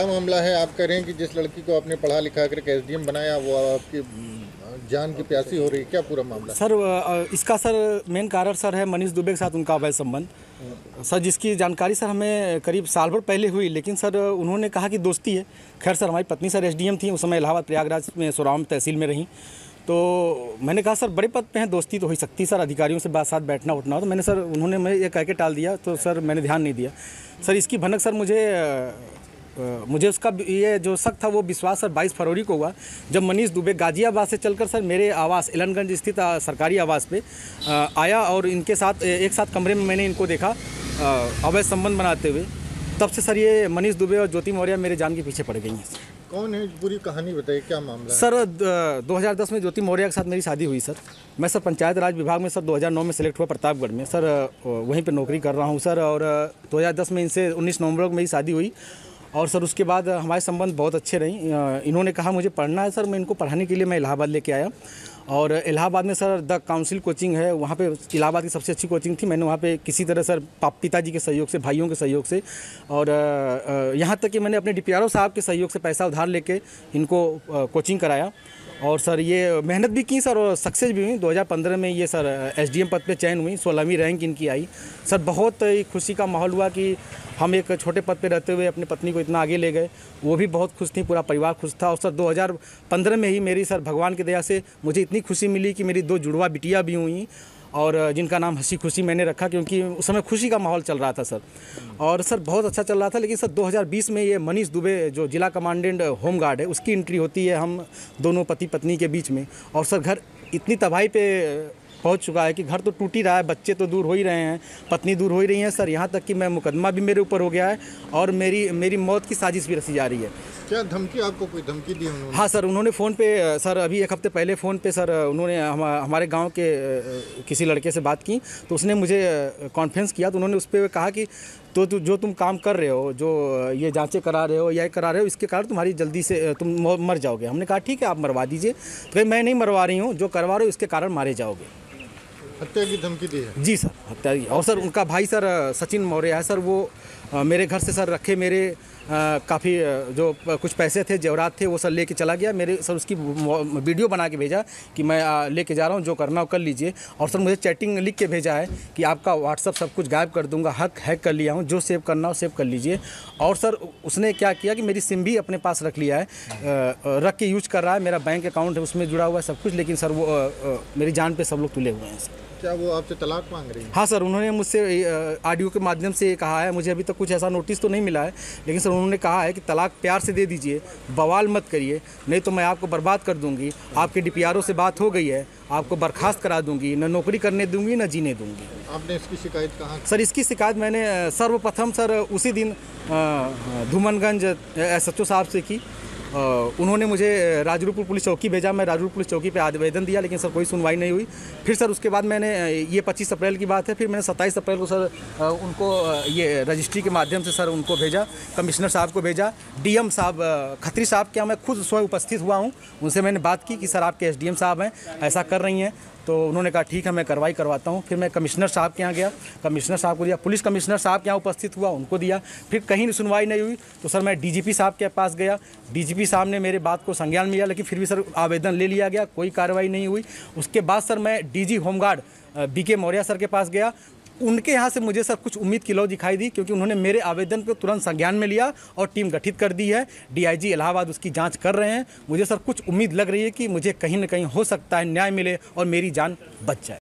क्या मामला है? आप कह रहे हैं कि जिस लड़की को आपने पढ़ा लिखा कर एसडीएम बनाया वो आपकी जान की प्यासी हो रही, क्या पूरा मामला? सर इसका सर मेन कारण सर है मनीष दुबे के साथ उनका अवैध संबंध। सर जिसकी जानकारी सर हमें करीब साल भर पहले हुई, लेकिन सर उन्होंने कहा कि दोस्ती है। खैर सर हमारी पत्नी सर एसडीएम थी, उस समय इलाहाबाद प्रयागराज में सोराम तहसील में रहीं। तो मैंने कहा सर बड़े पद पे हैं, दोस्ती तो हो ही सकती है सर, अधिकारियों से बात साथ बैठना उठना हो। तो मैंने सर उन्होंने मैं ये कह के टाल दिया, तो सर मैंने ध्यान नहीं दिया। सर इसकी भनक सर मुझे उसका ये जो शक था वो विश्वास सर 22 फरवरी को हुआ, जब मनीष दुबे गाजियाबाद से चलकर सर मेरे आवास एलनगंज स्थित सरकारी आवास पे आया और इनके साथ एक साथ कमरे में मैंने इनको देखा अवैध संबंध बनाते हुए। तब से सर ये मनीष दुबे और ज्योति मौर्य मेरे जान के पीछे पड़ गई हैं। कौन है? पूरी कहानी बताइए, क्या मामला है? सर 2010 में ज्योति मौर्य के साथ मेरी शादी हुई सर। मैं सर पंचायत राज विभाग में सर 2009 में सेलेक्ट हुआ प्रतापगढ़ में सर, वहीं पे नौकरी कर रहा हूँ सर। और 2010 में इनसे 19 नवंबर को मेरी शादी हुई और सर उसके बाद हमारे संबंध बहुत अच्छे रहीं। इन्होंने कहा मुझे पढ़ना है सर, मैं इनको पढ़ाने के लिए मैं इलाहाबाद लेके आया। और इलाहाबाद में सर द काउंसिल कोचिंग है, वहाँ पे इलाहाबाद की सबसे अच्छी कोचिंग थी। मैंने वहाँ पे किसी तरह सर पिताजी के सहयोग से, भाइयों के सहयोग से और यहाँ तक कि मैंने अपने डीपीआरओ साहब के सहयोग से पैसा उधार लेके इनको कोचिंग कराया। और सर ये मेहनत भी की सर और सक्सेस भी हुई। 2015 में ये सर एसडीएम पद पे चयन हुई, 16वीं रैंक इनकी आई। सर बहुत ही खुशी का माहौल हुआ कि हम एक छोटे पद पे रहते हुए अपनी पत्नी को इतना आगे ले गए। वो भी बहुत खुश थी, पूरा परिवार खुश था। और सर 2015 में ही मेरी सर भगवान की दया से मुझे इतनी खुशी मिली कि मेरी 2 जुड़वा बिटिया भी हुई और जिनका नाम हंसी खुशी मैंने रखा, क्योंकि उस समय खुशी का माहौल चल रहा था सर। और सर बहुत अच्छा चल रहा था। लेकिन सर 2020 में ये मनीष दुबे जो जिला कमांडेंट होमगार्ड है, उसकी एंट्री होती है हम दोनों पति पत्नी के बीच में। और सर घर इतनी तबाही पे पहुंच चुका है कि घर तो टूट ही रहा है, बच्चे तो दूर हो ही रहे हैं, पत्नी दूर हो ही रही है सर। यहाँ तक कि मैं मुकदमा भी मेरे ऊपर हो गया है और मेरी मौत की साजिश भी रची जा रही है। क्या धमकी, आपको कोई धमकी दी उन्होंने? हाँ सर, उन्होंने फ़ोन पे सर अभी 1 हफ्ते पहले फ़ोन पे सर उन्होंने हमारे गांव के किसी लड़के से बात की, तो उसने मुझे कॉन्फ्रेंस किया। तो उन्होंने उस पर कहा कि तो जो तुम काम कर रहे हो, जो ये जांचें करा रहे हो या करा रहे हो, इसके कारण तुम्हारी जल्दी से तुम मर जाओगे। हमने कहा ठीक है आप मरवा दीजिए। तो मैं नहीं मरवा रही हूँ, जो करवा रहे हो इसके कारण मारे जाओगे। हत्या की धमकी दी है? जी सर, हत्या की। और सर उनका भाई सर सचिन मौर्य है सर, वो मेरे घर से सर रखे मेरे काफ़ी जो कुछ पैसे थे, जेवरात थे, वो सर लेके चला गया। मेरे सर उसकी वीडियो बना के भेजा कि मैं लेके जा रहा हूँ, जो करना हो कर लीजिए। और सर मुझे चैटिंग लिख के भेजा है कि आपका व्हाट्सअप सब कुछ गायब कर दूंगा, हैक कर लिया हूँ, जो सेव करना हो सेव कर लीजिए। और सर उसने क्या किया कि मेरी सिम भी अपने पास रख लिया है, रख के यूज कर रहा है। मेरा बैंक अकाउंट है उसमें जुड़ा हुआ है सब कुछ, लेकिन सर वो मेरी जान पे सब लोग तुले हुए हैं सर। क्या वो आपसे तलाक मांग रही है? हाँ सर, उन्होंने मुझसे ऑडियो के माध्यम से कहा है, मुझे अभी तक कुछ ऐसा नोटिस तो नहीं मिला है, लेकिन सर उन्होंने कहा है कि तलाक प्यार से दे दीजिए, बवाल मत करिए, नहीं तो मैं आपको बर्बाद कर दूंगी। आपके डीपीआरओ से बात हो गई है, आपको बर्खास्त करा दूंगी, न नौकरी करने दूंगी न जीने दूंगी। आपने इसकी शिकायत कहाँ? सर इसकी शिकायत मैंने सर्वप्रथम सर उसी दिन धूमनगंज SHO साहब से की। उन्होंने मुझे राजरूपुर पुलिस चौकी भेजा, मैं राजरूपुर पुलिस चौकी पे आवेदन दिया, लेकिन सर कोई सुनवाई नहीं हुई। फिर सर उसके बाद मैंने ये 25 अप्रैल की बात है, फिर मैंने 27 अप्रैल को सर उनको ये रजिस्ट्री के माध्यम से सर उनको भेजा, कमिश्नर साहब को भेजा, डीएम साहब खत्री साहब के यहाँ मैं खुद स्वयं उपस्थित हुआ हूँ। उनसे मैंने बात की कि सर आपके एसडीएम साहब हैं, ऐसा कर रही हैं। तो उन्होंने कहा ठीक है मैं कार्रवाई करवाता हूँ। फिर मैं कमिश्नर साहब के यहाँ गया, कमिश्नर साहब को दिया, पुलिस कमिश्नर साहब के यहाँ उपस्थित हुआ, उनको दिया। फिर कहीं सुनवाई नहीं हुई तो सर मैं डीजीपी साहब के पास गया, डीजीपी साहब ने मेरे बात को संज्ञान में लिया, लेकिन फिर भी सर आवेदन ले लिया गया, कोई कार्रवाई नहीं हुई। उसके बाद सर मैं DG home guard BK Maurya sir के पास गया। उनके यहाँ से मुझे सर कुछ उम्मीद की लौ दिखाई दी, क्योंकि उन्होंने मेरे आवेदन को तुरंत संज्ञान में लिया और टीम गठित कर दी है। DIG इलाहाबाद उसकी जांच कर रहे हैं। मुझे सर कुछ उम्मीद लग रही है कि मुझे कहीं ना कहीं हो सकता है न्याय मिले और मेरी जान बच जाए।